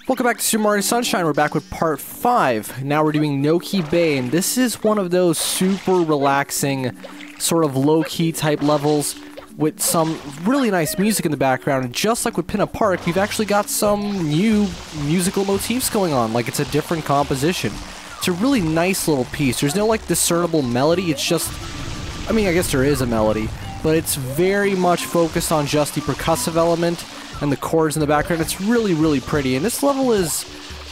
Welcome back to Super Mario Sunshine. We're back with part 5. Now we're doing Noki Bay, and this is one of those super relaxing, sort of low-key type levels with some really nice music in the background. And just like with Pinna Park, we've actually got some new musical motifs going on, like it's a different composition. It's a really nice little piece. There's no like discernible melody, it's just, I mean, I guess there is a melody, but it's very much focused on just the percussive element and the chords in the background. It's really, really pretty. And this level is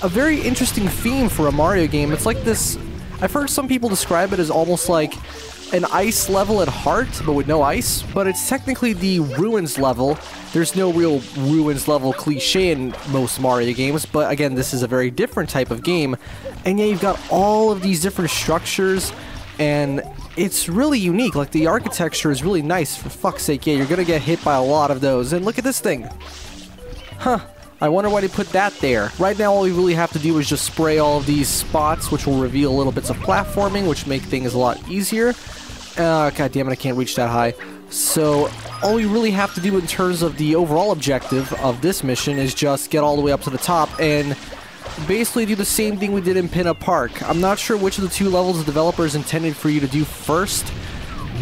a very interesting theme for a Mario game. It's like this, I've heard some people describe it as almost like an ice level at heart, but with no ice. But it's technically the ruins level. There's no real ruins level cliche in most Mario games, but again, this is a very different type of game. And yeah, you've got all of these different structures, and it's really unique. Like, the architecture is really nice, for fuck's sake. Yeah, you're gonna get hit by a lot of those. And look at this thing. Huh. I wonder why they put that there. Right now, all we really have to do is just spray all of these spots, which will reveal little bits of platforming, which make things a lot easier. God damn it, I can't reach that high. So, all we really have to do in terms of the overall objective of this mission is just get all the way up to the top and basically do the same thing we did in Pinna Park. I'm not sure which of the two levels the developers intended for you to do first.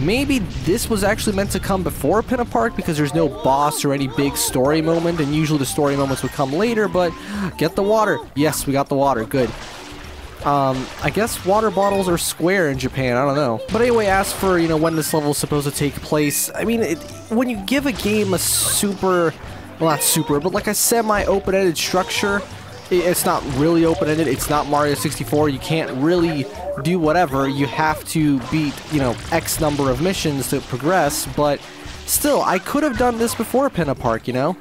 Maybe this was actually meant to come before Pinna Park because there's no boss or any big story moment, and usually the story moments would come later, but get the water. Yes, we got the water. Good. I guess water bottles are square in Japan, I don't know. But anyway, as for, you know, when this level is supposed to take place, I mean, when you give a game a super, well, not super, but like a semi-open-ended structure, it's not really open-ended, it's not Mario 64, you can't really do whatever, you have to beat, you know, X number of missions to progress, but still, I could have done this before Pinna Park, you know?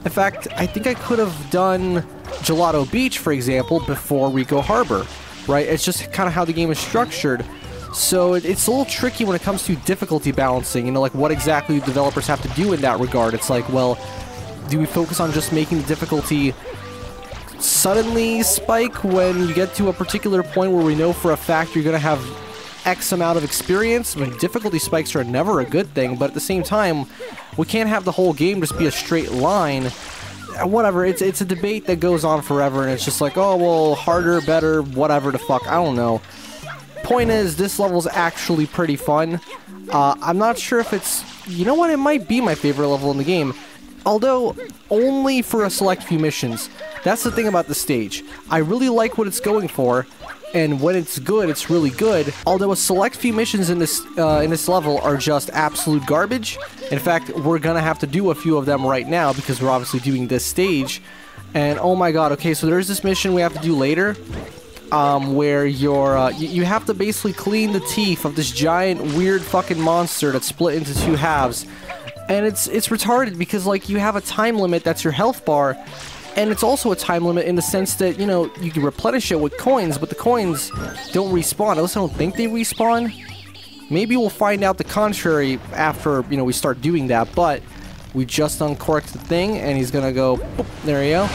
In fact, I think I could have done Gelato Beach, for example, before Rico Harbor, right? It's just kind of how the game is structured, so it's a little tricky when it comes to difficulty balancing, you know, like what exactly developers have to do in that regard. It's like, well, do we focus on just making the difficulty suddenly spike when you get to a particular point where we know for a fact you're going to have X amount of experience? I mean, difficulty spikes are never a good thing, but at the same time, we can't have the whole game just be a straight line. Whatever, it's a debate that goes on forever, and it's just like, oh, well, harder, better, whatever the fuck, I don't know. Point is, this level's actually pretty fun. I'm not sure if it's, you know what, it might be my favorite level in the game. Although, only for a select few missions. That's the thing about the stage. I really like what it's going for, and when it's good, it's really good. Although a select few missions in this level are just absolute garbage. In fact, we're gonna have to do a few of them right now because we're obviously doing this stage. And oh my god, okay, so there's this mission we have to do later, where you have to basically clean the teeth of this giant weird fucking monster that's split into two halves. And it's retarded because, like, you have a time limit that's your health bar, and it's also a time limit in the sense that, you know, you can replenish it with coins, but the coins don't respawn. At least I don't think they respawn. Maybe we'll find out the contrary after, you know, we start doing that, but we just uncorked the thing, and he's gonna go, boop, there you go.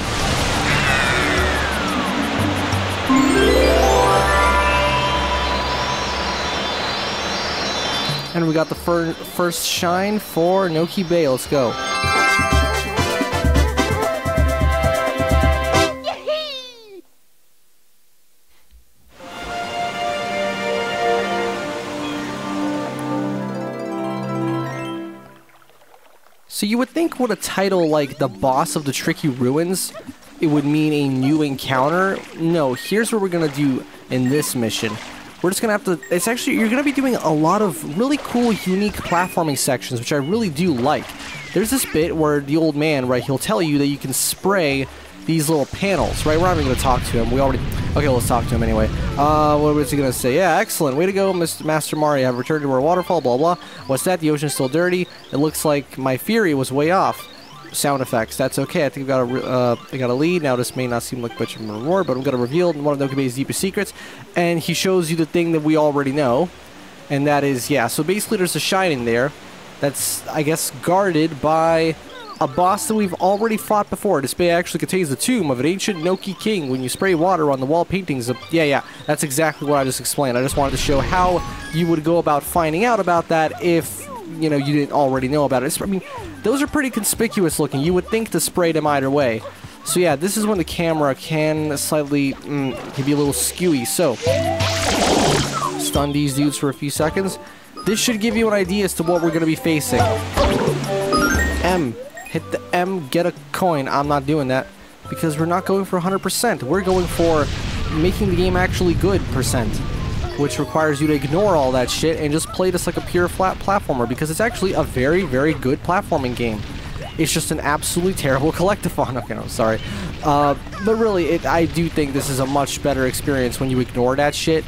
And we got the first shine for Noki Bay. Let's go. So you would think with a title like The Boss of the Tricky Ruins, it would mean a new encounter. No, here's what we're gonna do in this mission. We're just gonna have to, it's actually, you're gonna be doing a lot of really cool, unique platforming sections, which I really do like. There's this bit where the old man, right, he'll tell you that you can spray these little panels, right? We're not even gonna talk to him. We already, okay, let's talk to him anyway. What was he gonna say? Yeah, excellent. Way to go, Mr. Master Mario. Have returned to our waterfall, blah, blah. What's that? The ocean's still dirty. It looks like my theory was way off. Sound effects. That's okay. I think I got a lead. Now this may not seem like much of a reward, but I'm going to reveal one of Noki Bay's deepest secrets. And he shows you the thing that we already know. And that is, yeah, so basically there's a shine in there that's, I guess, guarded by a boss that we've already fought before. This bay actually contains the tomb of an ancient Noki king. When you spray water on the wall paintings of... Yeah, that's exactly what I just explained. I just wanted to show how you would go about finding out about that if, you know, you didn't already know about it. I mean, those are pretty conspicuous looking. You would think to spray them either way. So yeah, this is when the camera can slightly, can be a little skewy. So, stun these dudes for a few seconds. This should give you an idea as to what we're going to be facing. M. Hit the M, get a coin. I'm not doing that because we're not going for 100%. We're going for making the game actually good percent, which requires you to ignore all that shit and just play this like a pure flat platformer, because it's actually a very, very good platforming game. It's just an absolutely terrible collectathon. Okay, no, sorry. But really, I do think this is a much better experience when you ignore that shit.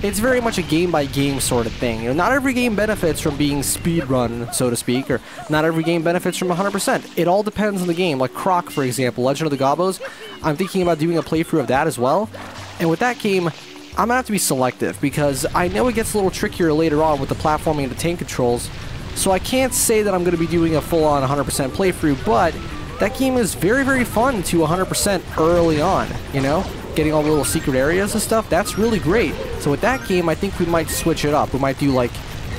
It's very much a game-by-game sort of thing. You know, not every game benefits from being speedrun, so to speak, or not every game benefits from 100%. It all depends on the game. Like Croc, for example, Legend of the Gobos, I'm thinking about doing a playthrough of that as well. And with that game, I'm gonna have to be selective, because I know it gets a little trickier later on with the platforming and the tank controls, so I can't say that I'm gonna be doing a full-on 100% playthrough, but that game is very, very fun to 100% early on, you know? Getting all the little secret areas and stuff, that's really great. So with that game, I think we might switch it up. We might do like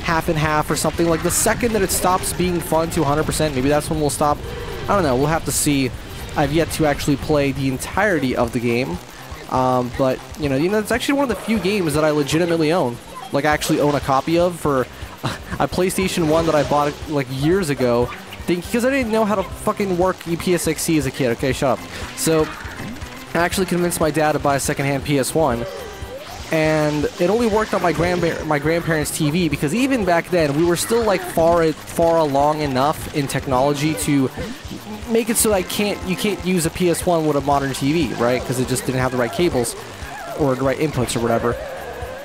half and half or something. Like the second that it stops being fun to 100%, maybe that's when we'll stop. I don't know, we'll have to see. I've yet to actually play the entirety of the game. But, you know, it's actually one of the few games that I legitimately own. Like, I actually own a copy of for a PlayStation 1 that I bought, like, years ago. Because I didn't know how to fucking work PSXC as a kid. Okay, shut up. So, I actually convinced my dad to buy a secondhand PS1. And it only worked on my grandparents' TV, because even back then, we were still, like, far along enough in technology to make it so that you can't use a PS1 with a modern TV, right? Because it just didn't have the right cables or the right inputs or whatever.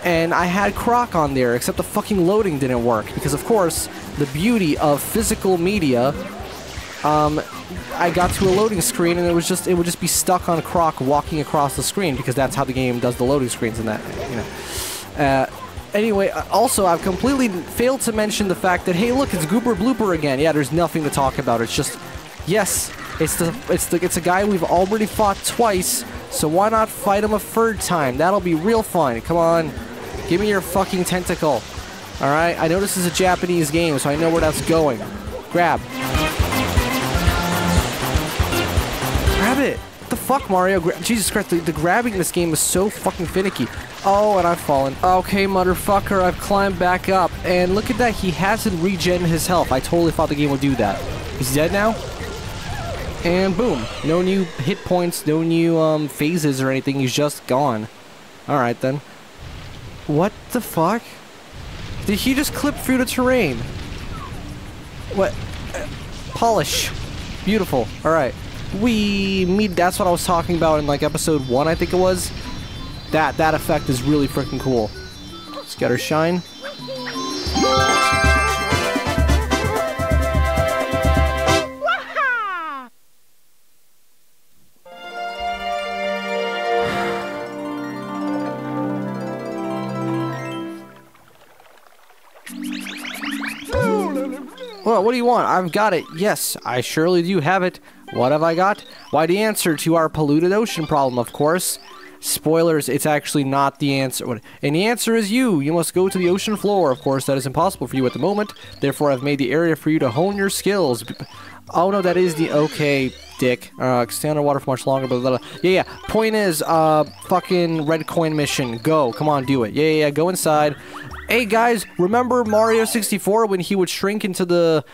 And I had Croc on there, except the fucking loading didn't work, because of course the beauty of physical media, I got to a loading screen and it would just be stuck on Croc walking across the screen, because that's how the game does the loading screens and that, you know. Anyway, also, I've completely failed to mention the fact that, hey, look, it's Goober Blooper again. Yeah, there's nothing to talk about. It's just, yes, it's a guy we've already fought twice, so why not fight him a third time? That'll be real fun. Come on, give me your fucking tentacle. All right, I know this is a Japanese game, so I know where that's going. Grab. Grab it. What the fuck, Mario? Jesus Christ, the grabbing in this game is so fucking finicky. Oh, and I've fallen. Okay, motherfucker, I've climbed back up. And look at that, he hasn't regen his health. I totally thought the game would do that. He's dead now? And boom. No new hit points, no new phases or anything. He's just gone. Alright then. What the fuck? Did he just clip through the terrain? What? Polish. Beautiful. Alright. That's what I was talking about in like episode 1, I think it was. That effect is really freaking cool. Let's get her shine. Well, what do you want? I've got it. Yes, I surely do have it. What have I got? Why, the answer to our polluted ocean problem, of course. Spoilers, it's actually not the answer. And the answer is you. You must go to the ocean floor. Of course, that is impossible for you at the moment. Therefore, I've made the area for you to hone your skills. Oh, no, that is the... Okay, dick. Stay underwater for much longer, blah, blah, blah. Yeah. Point is, fucking red coin mission. Go. Come on, do it. Yeah. Go inside. Hey, guys, remember Mario 64 when he would shrink into the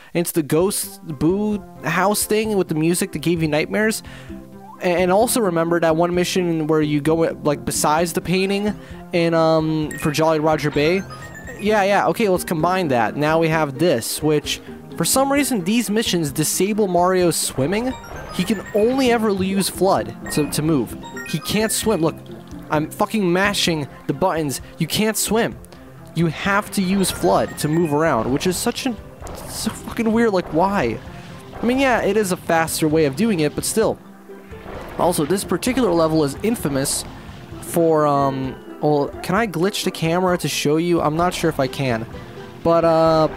ghost boo house thing with the music that gave you nightmares? And also remember that one mission where you go, like, besides the painting in, for Jolly Roger Bay? Yeah, okay, let's combine that. Now we have this, which, for some reason, these missions disable Mario's swimming. He can only ever use Flood to move. He can't swim. Look, I'm fucking mashing the buttons. You can't swim. You have to use Flood to move around, which is so fucking weird. Like, why? I mean, yeah, it is a faster way of doing it, but still. Also, this particular level is infamous for, well, can I glitch the camera to show you? I'm not sure if I can. But,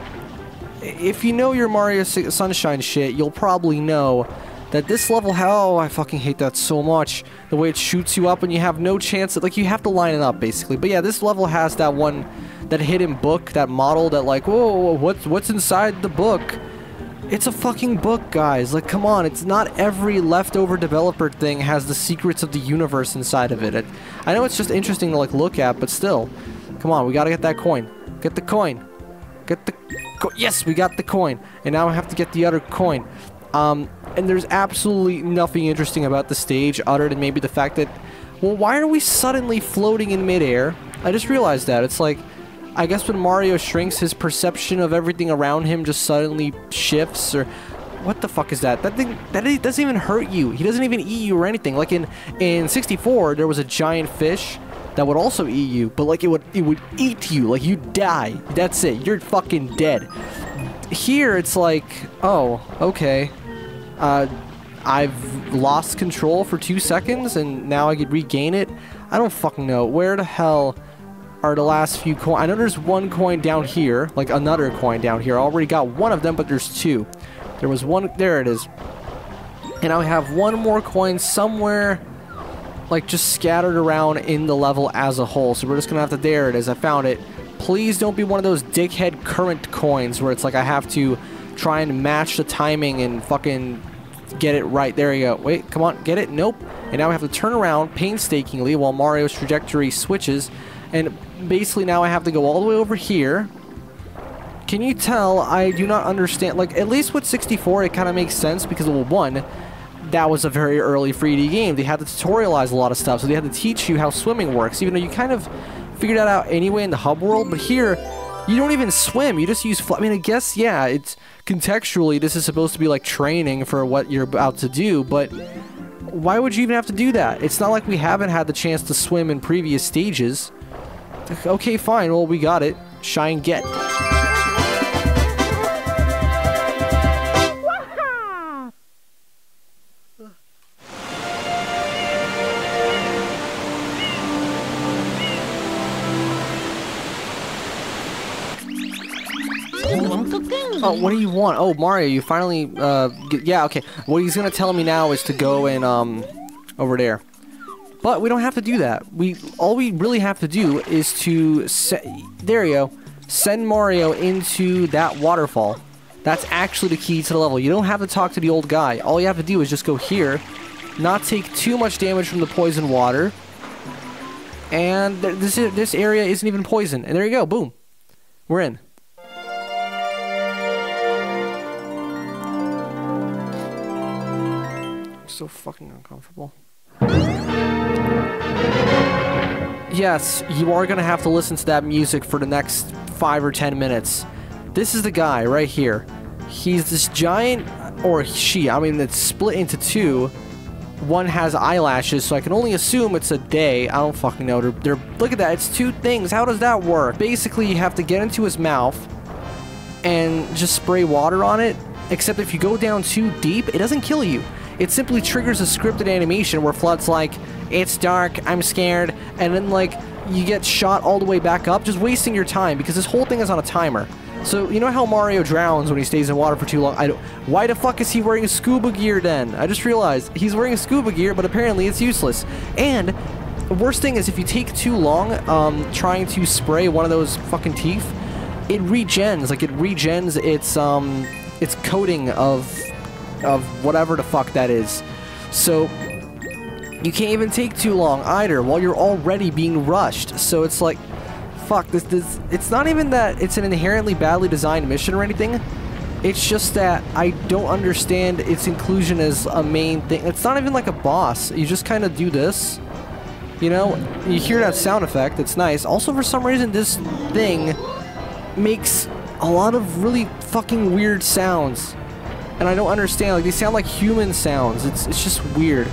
if you know your Mario Sunshine shit, you'll probably know that this level, oh, I fucking hate that so much. The way it shoots you up and you have no chance, like, you have to line it up, basically. But yeah, this level has that hidden book, that model that, like, whoa, what's inside the book? It's a fucking book, guys. Like, come on. It's not every leftover developer thing has the secrets of the universe inside of it. I know it's just interesting to, like, look at, but still. Come on, we gotta get that coin. Get the coin. Get the... Yes, we got the coin. And now I have to get the other coin. And there's absolutely nothing interesting about the stage, other than maybe the fact that... Well, why are we suddenly floating in midair? I just realized that. It's like... I guess when Mario shrinks, his perception of everything around him just suddenly shifts, or... What the fuck is that? That thing, that doesn't even hurt you. He doesn't even eat you or anything. Like in 64, there was a giant fish that would also eat you, but like it would eat you. Like you'd die. That's it. You're fucking dead. Here, it's like, oh, okay. I've lost control for 2 seconds, and now I could regain it. I don't fucking know. Where the hell... are the last few coins? I know there's one coin down here, like another coin down here. I already got one of them, but there's two. There was one, there it is. And I have one more coin somewhere, like just scattered around in the level as a whole. So we're just gonna have to, there it is, I found it. Please don't be one of those dickhead current coins where it's like I have to try and match the timing and fucking get it right. There you go. Wait, come on, get it? Nope. And now I have to turn around painstakingly while Mario's trajectory switches. And basically now I have to go all the way over here. Can you tell I do not understand? Like, at least with 64, it kind of makes sense because, well, one, that was a very early 3D game. They had to tutorialize a lot of stuff, so they had to teach you how swimming works, even though you kind of figured that out anyway in the hub world. But here, you don't even swim. You just use... I mean, I guess, yeah, it's... Contextually, this is supposed to be, like, training for what you're about to do, but... Why would you even have to do that? It's not like we haven't had the chance to swim in previous stages. Okay, fine. Well, we got it. Shine get. Oh, what do you want? Oh, Mario, you finally, yeah, okay. What he's gonna tell me now is to go and, over there. But we don't have to do that. All we really have to do is to there you go. Send Mario into that waterfall. That's actually the key to the level. You don't have to talk to the old guy. All you have to do is just go here, not take too much damage from the poison water, and this area isn't even poison. And there you go. Boom. We're in. I'm so fucking uncomfortable. Yes, you are gonna have to listen to that music for the next 5 or 10 minutes. This is the guy right here. He's this giant, or she, I mean, it's split into two. One has eyelashes, so I can only assume it's a day. I don't fucking know. Look at that, it's two things. How does that work? Basically, you have to get into his mouth and just spray water on it, except if you go down too deep, it doesn't kill you. It simply triggers a scripted animation where Flood's like, it's dark, I'm scared, and then, like, you get shot all the way back up, just wasting your time, because this whole thing is on a timer. So, you know how Mario drowns when he stays in water for too long? Why the fuck is he wearing scuba gear then? I just realized, he's wearing scuba gear, but apparently it's useless. And, the worst thing is, if you take too long, trying to spray one of those fucking teeth, it regens, like, it regens its coating of whatever the fuck that is. So, you can't even take too long either while you're already being rushed. So it's like, fuck, this it's not even that it's an inherently badly designed mission or anything. It's just that I don't understand its inclusion as a main thing. It's not even like a boss. You just kind of do this. You know, you hear that sound effect. It's nice. Also, for some reason, this thing makes a lot of really fucking weird sounds. And I don't understand, like, they sound like human sounds. It's just weird.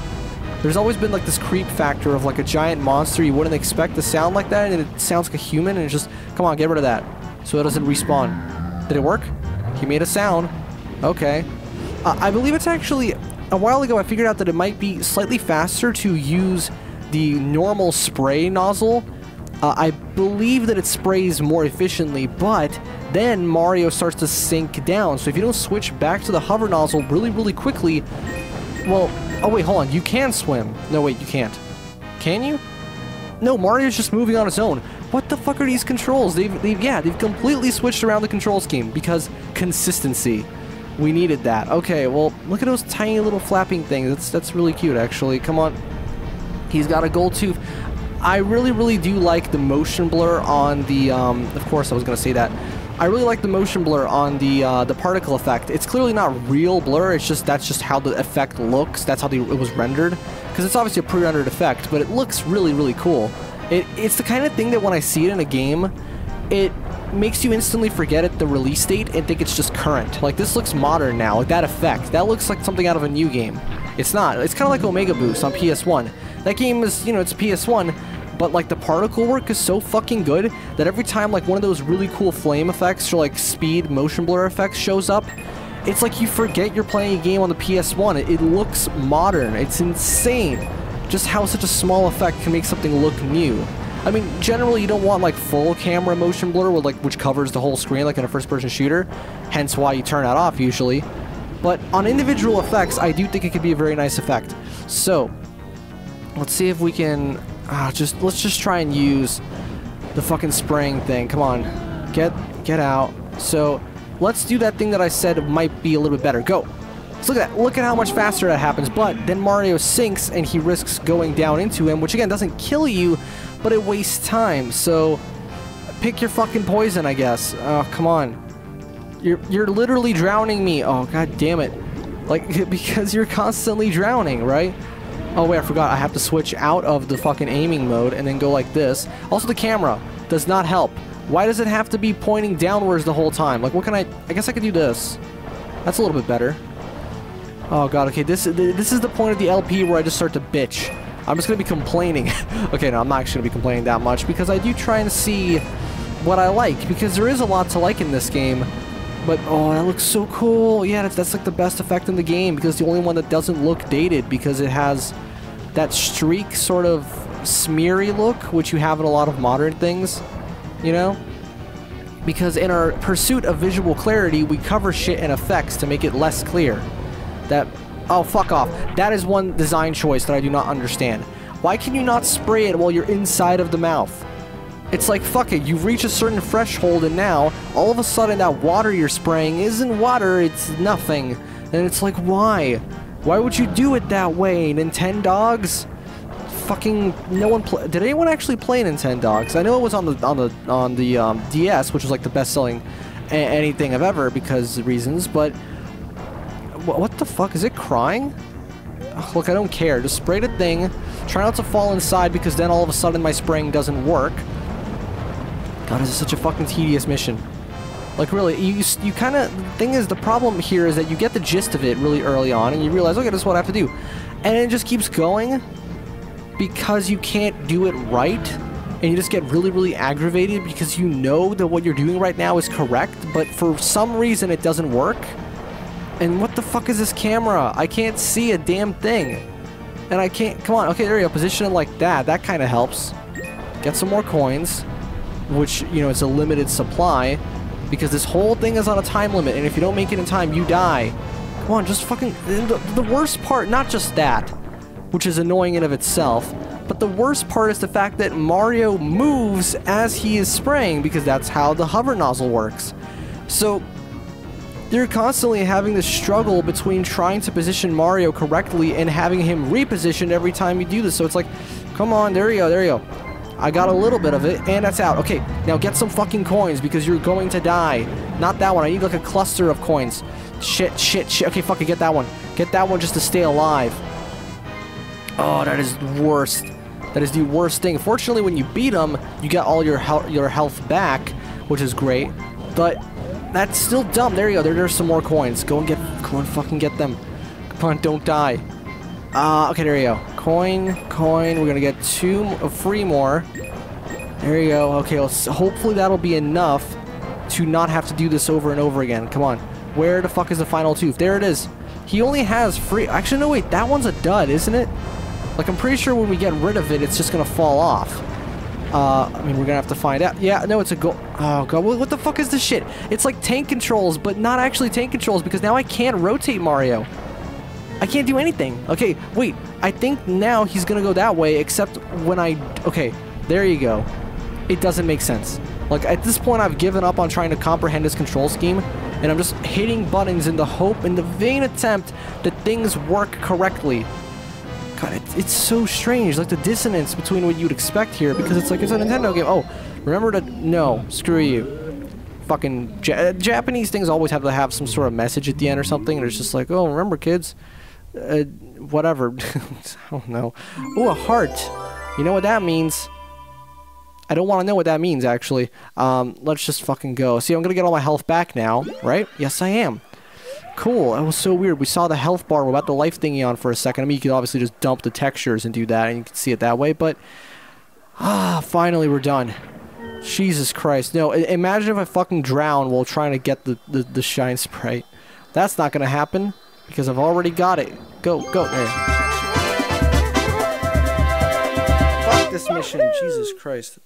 There's always been, like, this creep factor of, like, a giant monster you wouldn't expect to sound like that, and it sounds like a human, and it's just, come on, get rid of that, so it doesn't respawn. Did it work? He made a sound. Okay. I believe it's actually, a while ago I figured out that it might be slightly faster to use the normal spray nozzle. I believe that it sprays more efficiently, but then Mario starts to sink down. So if you don't switch back to the hover nozzle really, really quickly, well, oh wait, hold on, you can swim. No, wait, you can't. Can you? No, Mario's just moving on his own. What the fuck are these controls? They've completely switched around the control scheme because consistency. We needed that. Okay, well, look at those tiny little flapping things. That's really cute, actually. Come on. He's got a gold tooth. I really do like the motion blur on the, of course I was going to say that. I really like the motion blur on the particle effect. It's clearly not real blur, it's just, that's just how the effect looks. That's how it was rendered. Because it's obviously a pre-rendered effect, but it looks really cool. It's the kind of thing that when I see it in a game, it makes you instantly forget the release date and think it's just current. Like, this looks modern now, like that effect. That looks like something out of a new game. It's not. It's kind of like Omega Boost on PS1. That game is, you know, it's PS1, but like the particle work is so fucking good that every time like one of those really cool flame effects or like speed motion blur effects shows up, it's like you forget you're playing a game on the PS1. It looks modern. It's insane just how such a small effect can make something look new. I mean, generally you don't want like full camera motion blur with like which covers the whole screen like in a first-person shooter, hence why you turn that off usually. But on individual effects, I do think it could be a very nice effect. So, let's see if we can let's just try and use the fucking spraying thing. Come on. Get out. So, let's do that thing that I said might be a little bit better. Go. So look at that. Look at how much faster that happens. But then Mario sinks and he risks going down into him, which again doesn't kill you, but it wastes time. So pick your fucking poison, I guess. Oh, come on. You're literally drowning me. Oh, god damn it. Like, because you're constantly drowning, right? Oh wait, I forgot. I have to switch out of the fucking aiming mode and then go like this. Also, the camera does not help. Why does it have to be pointing downwards the whole time? Like, what can I guess I could do this. That's a little bit better. Oh god, okay, this is the point of the LP where I just start to bitch. I'm just gonna be complaining. Okay, no, I'm not actually gonna be complaining that much because I do try and see what I like, because there is a lot to like in this game. But, oh, that looks so cool. Yeah, that's like the best effect in the game, because it's the only one that doesn't look dated, because it has that streak sort of smeary look, which you have in a lot of modern things, you know? Because in our pursuit of visual clarity, we cover shit in effects to make it less clear. Oh, fuck off. That is one design choice that I do not understand. Why can you not spray it while you're inside of the mouth? It's like, fuck it, you've reached a certain threshold and now, all of a sudden that water you're spraying isn't water, it's nothing. And it's like, why? Why would you do it that way, Nintendogs? Fucking, no one did anyone actually play Nintendogs? I know it was on the DS, which was like the best-selling anything I've ever because of reasons, but what the fuck? Is it crying? Ugh, look, I don't care. Just spray the thing. Try not to fall inside because then all of a sudden my spraying doesn't work. God, this is such a fucking tedious mission. Like, really, you kind of... The thing is, the problem here is that you get the gist of it really early on and you realize, okay, this is what I have to do. And it just keeps going because you can't do it right. And you just get really aggravated because you know that what you're doing right now is correct, but for some reason it doesn't work. And what the fuck is this camera? I can't see a damn thing. And I can't... Come on. Okay, there you go. Position it like that. That kind of helps. Get some more coins. Which, you know, it's a limited supply. Because this whole thing is on a time limit. And if you don't make it in time, you die. Come on, just fucking... The worst part, not just that, which is annoying in of itself, but the worst part is the fact that Mario moves as he is spraying. Because that's how the hover nozzle works. So... You're constantly having this struggle between trying to position Mario correctly and having him repositioned every time you do this. So it's like, come on, there you go. I got a little bit of it, and that's out. Okay, now get some fucking coins because you're going to die. Not that one. I need like a cluster of coins. Shit. Okay, fuck it, get that one. Get that one just to stay alive. Oh, that is the worst. That is the worst thing. Fortunately, when you beat him, you get all your health back, which is great. But... that's still dumb. There you go. There's some more coins. Go and fucking get them. Come on, don't die. Okay, there you go. Coin. We're gonna get 3 more. There you go. Okay, hopefully that'll be enough to not have to do this over and over again. Come on. Where the fuck is the final tooth? There it is. He only has free... Actually, no, wait. That one's a dud, isn't it? Like, I'm pretty sure when we get rid of it, it's just gonna fall off. I mean, we're gonna have to find out. Yeah, no, it's a goal. Oh, God, what the fuck is this shit? It's like tank controls, but not actually tank controls, because now I can't rotate Mario. I can't do anything. Okay, wait. I think now he's gonna go that way, except when I... Okay, there you go. It doesn't make sense. Like, at this point, I've given up on trying to comprehend this control scheme, and I'm just hitting buttons in the hope, in the vain attempt that things work correctly. God, it's so strange, like the dissonance between what you'd expect here, because it's like, it's a Nintendo game. Oh, remember to... No, screw you. Fucking... Japanese things always have to have some sort of message at the end or something, and it's just like, oh, remember, kids. Whatever. I don't know. Oh, a heart. You know what that means? I don't want to know what that means, actually. Let's just fucking go. See, I'm gonna get all my health back now, right? Yes, I am. Cool. That was so weird. We saw the health bar without the life thingy on for a second. I mean, you could obviously just dump the textures and do that, and you can see it that way, but... finally we're done. Jesus Christ. No, imagine if I fucking drown while trying to get the shine sprite. That's not gonna happen, because I've already got it. Go, go. There. Fuck this mission. Jesus Christ.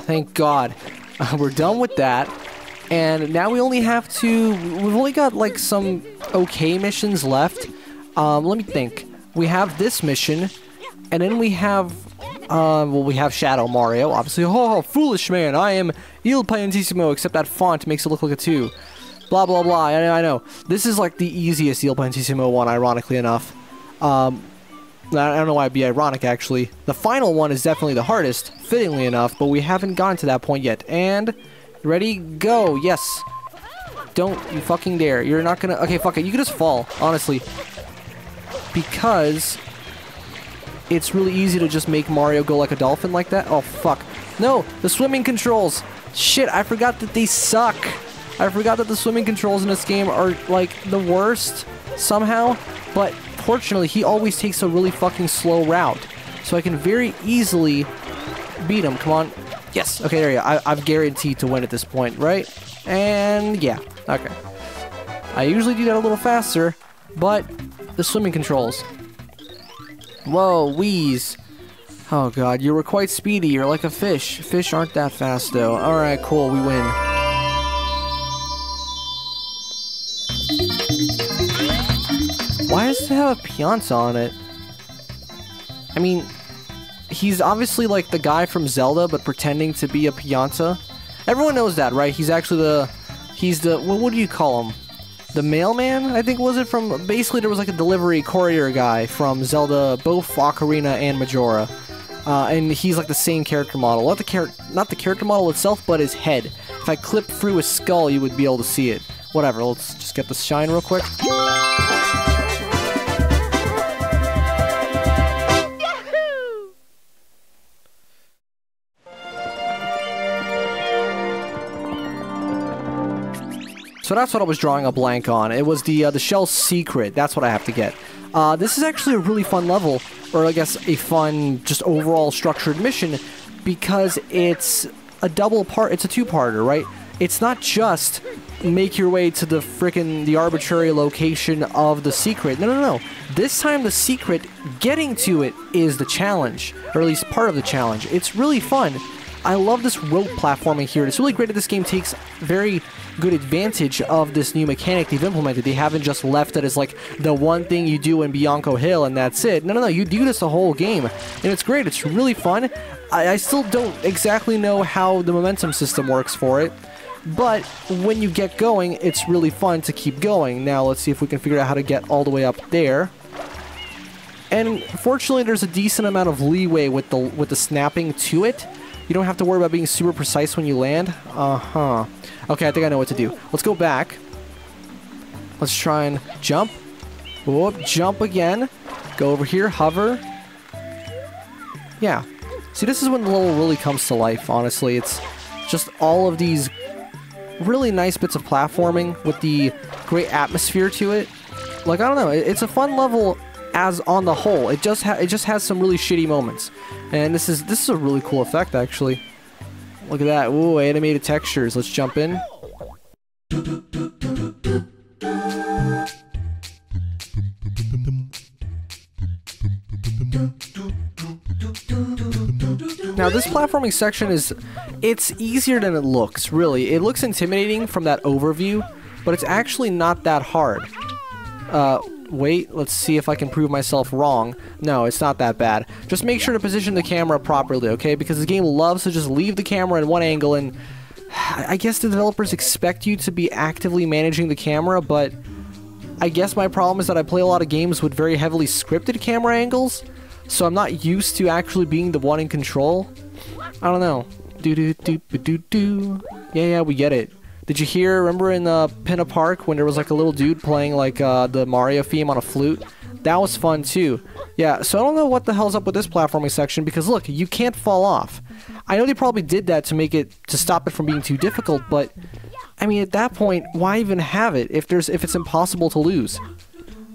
Thank God. We're done with that. And now we only have to... We've only got, like, some okay missions left. Let me think. We have this mission. And then we have... well, we have Shadow Mario, obviously. Oh, foolish man. I am Il Piantissimo, except that font makes it look like a 2. Blah, blah, blah. I know. This is, like, the easiest Il Piantissimo one, ironically enough. I don't know why it'd be ironic, actually. The final one is definitely the hardest, fittingly enough, but we haven't gotten to that point yet. And, ready, go, yes. Don't you fucking dare. You're not gonna... Okay, fuck it, you can just fall, honestly. Because it's really easy to just make Mario go like a dolphin like that. Oh, fuck. No, the swimming controls. Shit, I forgot that they suck. I forgot that the swimming controls in this game are, like, the worst, somehow. But... Fortunately, he always takes a really fucking slow route, so I can very easily beat him. Come on. Yes. Okay, there you go. I've guaranteed to win at this point, right? And yeah. Okay. I usually do that a little faster, but the swimming controls. Whoa, wheeze. Oh god, you were quite speedy. You're like a fish. Fish aren't that fast, though. Alright, cool. We win. Why does it have a Pianta on it? I mean, he's obviously like the guy from Zelda, but pretending to be a Pianta. Everyone knows that, right? He's actually the... what do you call him? The mailman, I think, was it? From... Basically, there was like a delivery courier guy from Zelda, both Ocarina and Majora. And he's like the same character model. Not the character model itself, but his head. If I clip through his skull, you would be able to see it. Whatever, let's just get the shine real quick. So that's what I was drawing a blank on. It was the Shell Secret. That's what I have to get. This is actually a really fun level, or I guess a fun, just overall structured mission, because it's a it's a two-parter, right? It's not just make your way to the arbitrary location of the secret. No. This time the secret, getting to it, is the challenge, or at least part of the challenge. It's really fun. I love this rope platforming here. It's really great that this game takes very good advantage of this new mechanic they've implemented. They haven't just left it as like the one thing you do in Bianco Hill and that's it. No, you do this the whole game. And it's great. It's really fun. I still don't exactly know how the momentum system works for it. But when you get going, it's really fun to keep going. Now, let's see if we can figure out how to get all the way up there. And fortunately, there's a decent amount of leeway with the snapping to it. You don't have to worry about being super precise when you land. Okay, I think I know what to do. Let's go back. Let's try and jump. Whoop, jump again. Go over here, hover. Yeah. See, this is when the level really comes to life, honestly. It's just all of these really nice bits of platforming with the great atmosphere to it. Like, I don't know, it's a fun level as on the whole. It just has some really shitty moments. And this is a really cool effect, actually. Look at that. Ooh, animated textures. Let's jump in. Now, this platforming section it's easier than it looks, really. It looks intimidating from that overview, but it's actually not that hard. Wait, let's see if I can prove myself wrong. No, it's not that bad. Just make sure to position the camera properly, okay? Because the game loves to just leave the camera in one angle, and I guess the developers expect you to be actively managing the camera, but I guess my problem is that I play a lot of games with very heavily scripted camera angles, so I'm not used to actually being the one in control. I don't know. Do-do-do-do-do. Yeah, we get it. Did you hear, remember in Pinna Park when there was like a little dude playing like the Mario theme on a flute? That was fun too. Yeah, so I don't know what the hell's up with this platforming section because look, you can't fall off. I know they probably did that to stop it from being too difficult, but I mean at that point, why even have it if it's impossible to lose?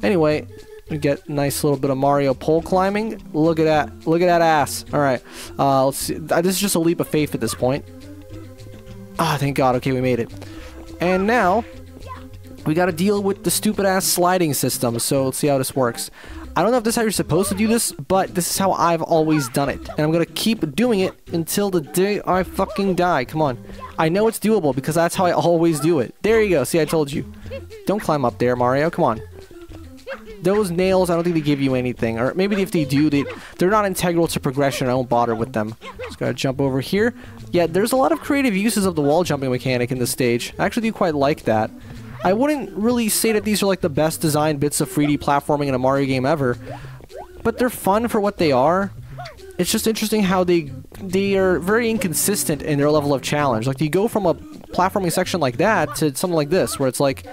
Anyway, we get a nice little bit of Mario pole climbing. Look at that. Look at that ass. Alright, let's see. This is just a leap of faith at this point. Ah, thank God. Okay, we made it. And now, we gotta deal with the stupid-ass sliding system, so let's see how this works. I don't know if this is how you're supposed to do this, but this is how I've always done it. And I'm gonna keep doing it until the day I fucking die. Come on. I know it's doable, because that's how I always do it. There you go. See, I told you. Don't climb up there, Mario. Come on. Those nails, I don't think they give you anything. Or maybe if they do, they're not integral to progression. I won't bother with them. Just gotta jump over here. Yeah, there's a lot of creative uses of the wall jumping mechanic in this stage. I actually do quite like that. I wouldn't really say that these are like the best designed bits of 3D platforming in a Mario game ever, but they're fun for what they are. It's just interesting how they are very inconsistent in their level of challenge. Like, you go from a platforming section like that to something like this, where it's like,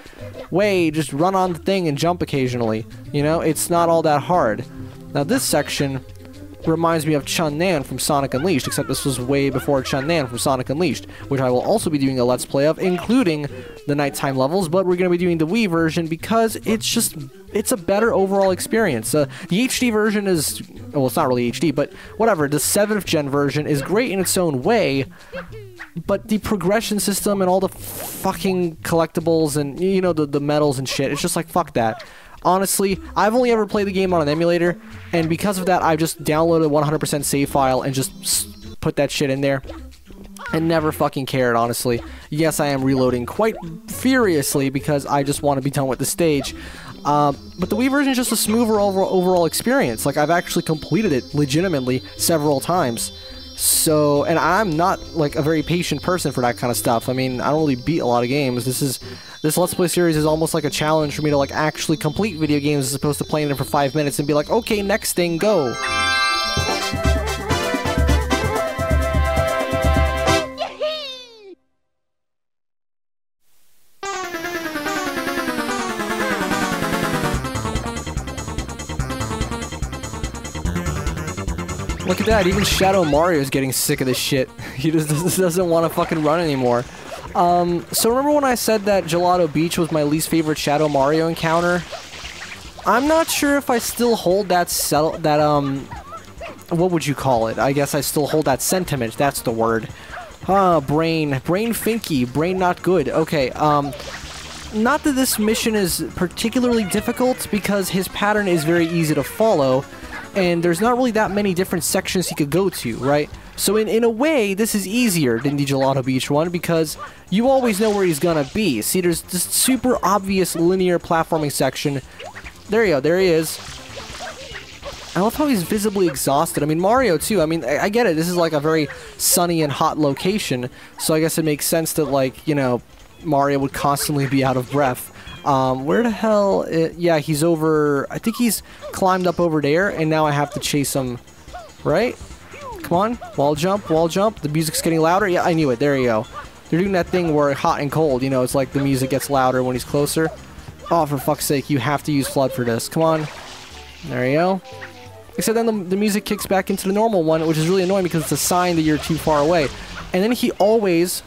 way, just run on the thing and jump occasionally. You know, it's not all that hard. Now this section reminds me of Chun Nan from Sonic Unleashed, except this was way before Chun Nan from Sonic Unleashed, which I will also be doing a Let's Play of, including the nighttime levels, but we're going to be doing the Wii version because it's a better overall experience. The HD version is, well, it's not really HD, but whatever, the 7th gen version is great in its own way, but the progression system and all the fucking collectibles and, you know, the medals and shit, it's just like, fuck that. Honestly, I've only ever played the game on an emulator, and because of that, I've just downloaded a 100% save file and just put that shit in there. And never fucking cared, honestly. Yes, I am reloading quite furiously because I just want to be done with the stage. But the Wii version is just a smoother overall experience. Like, I've actually completed it legitimately several times. So, and I'm not, like, a very patient person for that kind of stuff. I mean, I don't really beat a lot of games. This Let's Play series is almost like a challenge for me to, like, actually complete video games as opposed to playing them for 5 minutes and be like, okay, next thing, go. Look at that, even Shadow Mario's getting sick of this shit. He just doesn't want to fucking run anymore. So remember when I said that Gelato Beach was my least favorite Shadow Mario encounter? I'm not sure if I still hold that what would you call it? I guess I still hold that sentiment, that's the word. Brain finky, brain not good. Okay, not that this mission is particularly difficult, because his pattern is very easy to follow, and there's not really that many different sections he could go to, right? So in a way, this is easier than the Gelato Beach one, because you always know where he's gonna be. See, there's this super obvious linear platforming section. There you go, there he is. I love how he's visibly exhausted. I mean, Mario too. I mean, I get it, this is like a very sunny and hot location, so I guess it makes sense that, like, you know, Mario would constantly be out of breath. Where the hell? Yeah, he's over. I think he's climbed up over there, and now I have to chase him. Right? Come on, wall jump, wall jump. The music's getting louder. Yeah, I knew it. There you go. They're doing that thing where hot and cold. You know, it's like the music gets louder when he's closer. Oh, for fuck's sake! You have to use FLUDD for this. Come on. There you go. Except then the music kicks back into the normal one, which is really annoying because it's a sign that you're too far away. And then he always,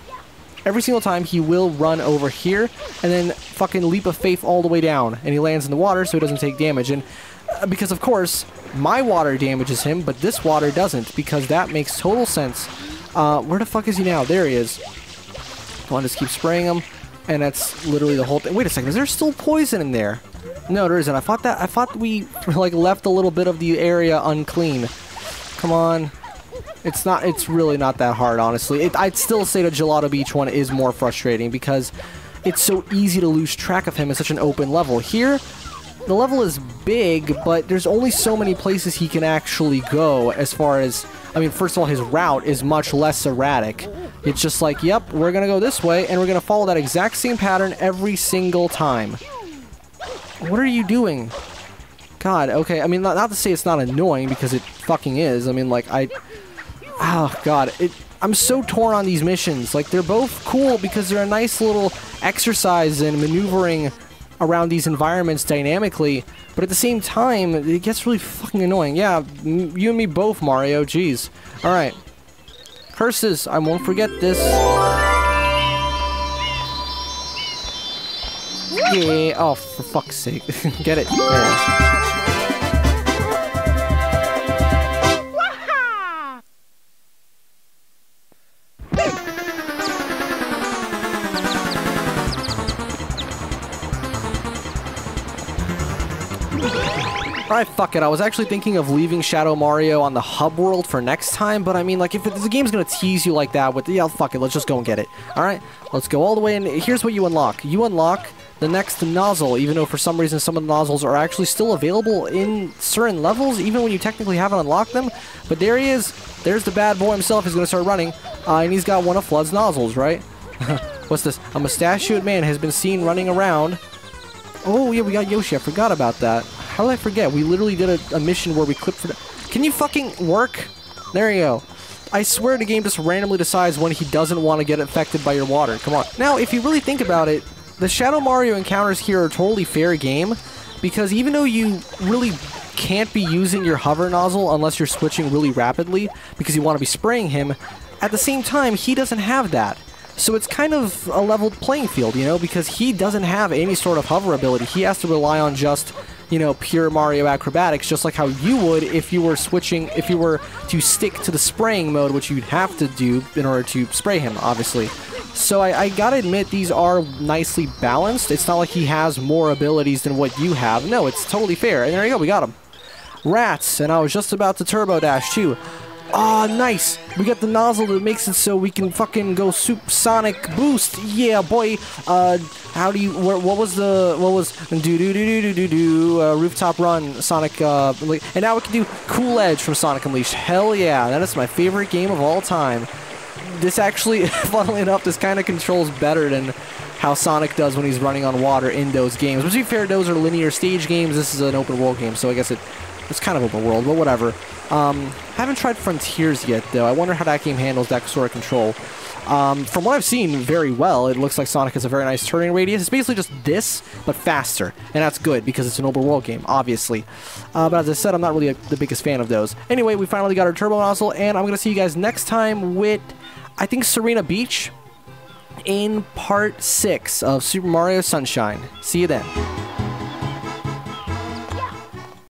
every single time, he will run over here and then fucking leap of faith all the way down. And he lands in the water so he doesn't take damage. And because, of course, my water damages him, but this water doesn't, because that makes total sense. Where the fuck is he now? There he is. Come on, just keep spraying him. And that's literally the whole thing. Wait a second, is there still poison in there? No, there isn't. I thought we, like, left a little bit of the area unclean. Come on. It's really not that hard, honestly. I'd still say the Gelato Beach one is more frustrating, because it's so easy to lose track of him in such an open level. Here, the level is big, but there's only so many places he can actually go as far as... I mean, first of all, his route is much less erratic. It's just like, yep, we're gonna go this way, and we're gonna follow that exact same pattern every single time. What are you doing? God, okay, I mean, not to say it's not annoying, because it fucking is. I mean, like, oh, God, I'm so torn on these missions. Like, they're both cool because they're a nice little exercise in maneuvering around these environments dynamically, but at the same time, it gets really fucking annoying. Yeah, you and me both, Mario. Jeez. Alright. Curses. I won't forget this. Yeah. Oh, for fuck's sake. Get it. There it is. Alright, fuck it. I was actually thinking of leaving Shadow Mario on the hub world for next time, but I mean, like, if the game's gonna tease you like that with, yeah, fuck it, let's just go and get it. Alright, let's go all the way, and here's what you unlock. You unlock the next nozzle, even though for some reason some of the nozzles are actually still available in certain levels, even when you technically haven't unlocked them. But there he is. There's the bad boy himself. He's gonna start running, and he's got one of FLUDD's nozzles, right? What's this? A mustachioed man has been seen running around. Oh, yeah, we got Yoshi. I forgot about that. How did I forget? We literally did a mission where we clipped for... Can you fucking work? There you go. I swear the game just randomly decides when he doesn't want to get affected by your water. Come on. Now, if you really think about it, the Shadow Mario encounters here are a totally fair game, because even though you really can't be using your hover nozzle unless you're switching really rapidly, because you want to be spraying him, at the same time, he doesn't have that. So it's kind of a leveled playing field, you know, because he doesn't have any sort of hover ability. He has to rely on just, you know, pure Mario acrobatics, just like how you would if you were switching, if you were to stick to the spraying mode, which you'd have to do in order to spray him, obviously. So I gotta admit, these are nicely balanced. It's not like he has more abilities than what you have. No, it's totally fair. And there you go, we got him. Rats, and I was just about to turbo dash too. Ah, nice! We got the nozzle that makes it so we can fucking go Sonic boost. Yeah, boy. How do you? What was rooftop run Sonic? And now we can do Cool Edge from Sonic Unleashed. Hell yeah, that is my favorite game of all time. This actually, funnily enough, this kind of controls better than how Sonic does when he's running on water in those games. But to be fair, those are linear stage games. This is an open world game, so I guess it's kind of open world, but whatever. Haven't tried Frontiers yet, though. I wonder how that game handles that sort of control. From what I've seen, very well. It looks like Sonic has a very nice turning radius. It's basically just this, but faster. And that's good, because it's an open world game, obviously. But as I said, I'm not really the biggest fan of those. Anyway, we finally got our Turbo Nozzle, and I'm going to see you guys next time with, I think, Serena Beach in Part 6 of Super Mario Sunshine. See you then.